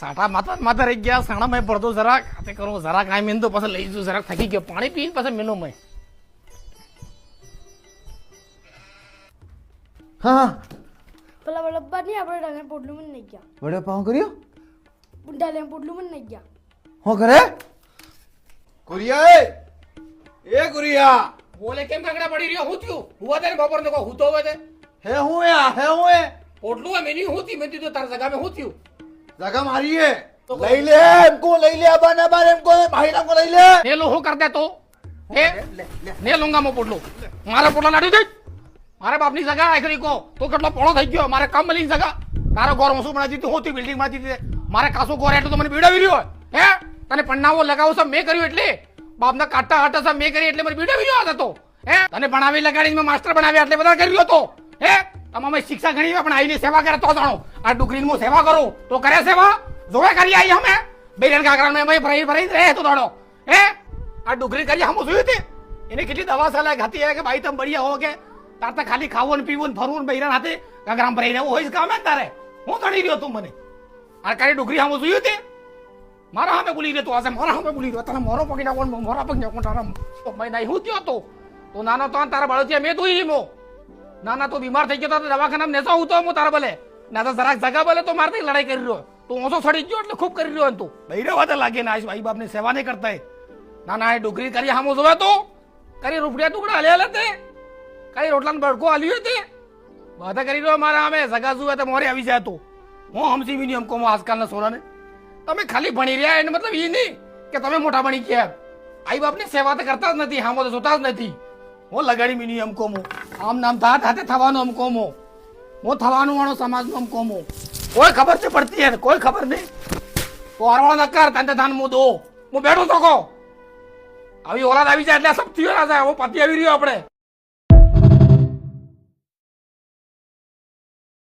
સાટા માતા માતા રહી ગયા સાણા મેં પડતો જરાક હાથે કરું જરાક આ મેં તો પછી લઈ જઉં જરાક થકી ગયો પાણી પીને પછી મેનો મેં હા પેલા વડપ્પા નહીં આપણે ડાલે પોટલું મને નહીં ગયા વડે પાઉં કર્યો ડાલે પોટલું મને નહીં ગયા હું કરે કુરિયા એ કુરિયા બોલે કેમ કાંગડા પડી રહ્યો હું થયું હુવા તે બપોર ને હું તો હવે હે હું એ પોટલું મેની હું થી મેં તો તાર જગા મેં હું થયું जगह मारी है लई ले हमको लई ले अबा ना बार हमको भाईला को लई ले ने लो હું કરતે તો હે ને લૂંગા મો પોટલું મારા પોટલા નાડી દે મારા બાપની જગા આખરી કો તો કેટલો પોળો થઈ ગયો મારે કામ મળી જગા તારો ઘર ઓછું બનાવી દીધું હોતી બિલ્ડિંગ માં દીધી મારે કાસો ઘર એટલું તો મને બીડાવી રહ્યો હે તને પન્નાવો લગાવો સબ મેં કર્યું એટલે બાપના કાટા હાટા સબ મેં કરી એટલે મને બીડાવી રહ્યો હતો હે તને ભણાવી લગાડીને મેં માસ્ટર બનાવ્યા એટલે બધા કર્યો તો હે તમામે શિક્ષા ઘણી પણ આઈને સેવા કરે તો જાણો આ ડુકરીન મો સેવા કરું તો કરે સેવા જોવે કરી આઈ અમે બેરન કાકરા મે ભરાઈ ભરાઈ રહે તો દાડો હે આ ડુકરી કરી હમ જોયું તે એને કેટલી દવા સલાહ ખાતી હે કે ભાઈ તમે બઢિયા હો કે તાર તો ખાલી ખાવું ને પીવું ને ફરવું ને બેરન હાથે કાકરામ ભરાઈ રહેવું હોય કામ તારે હું તણી રહ્યો તું મને આ કરી ડુકરી હમ જોયું તે મારા હામે બોલી રહ્યો તો આજે મારા હામે બોલી રહ્યો તને મોરો પકડી નાખો મોરા પકડી નાખો તારા તો મેં નહીં હું થયો તો નાનો તો તારા બાળો મેં તું હીમો ના તો બીમાર થઈ ગયો તો દવાખાના નેસો હું તો હું તારા ભલે ના તો જરાક જગા બોલે તો મારથી લડાઈ કરી રહ્યો તું ઓછો સડી ગયો એટલે ખૂબ કરી રહ્યો તું બૈરે વાત લાગે ને આજ ભાઈ બાપની સેવા નહીં કરતા ના એ ડુગરી કરી હામો જોવે તો કરી રૂપડિયા ટુકડા હલે હલે તે કઈ રોટલાનો બડકો હાલ્યો તે બધા કરી રહ્યો મારા અમે જગા જોવે તો મોરે આવી જાય તો હું હમસી બી નહીં હમકો આજકાલના સોરાને તમે ખાલી ભણી રહ્યા એને મતલબ એ નહીં કે તમે મોટા ભણી ગયા આઈ બાપની સેવા તો કરતા જ નથી હામો તો જોતા જ નથી હું લગાડી મીની એમ કોમો આમ નામ થાત હાથે થવાનું એમ કોમો હું થવાનું વાળો સમાજનો એમ કોમો કોઈ ખબર છે પડતી હે કોઈ ખબર નહીં તો અરવાળો ન કર તને ધાન મો દો હું બેઠો તો કો આવી ઓલાદ આવી જાય એટલે સબ થયો ના જાય હું પતિ આવી રહ્યો આપણે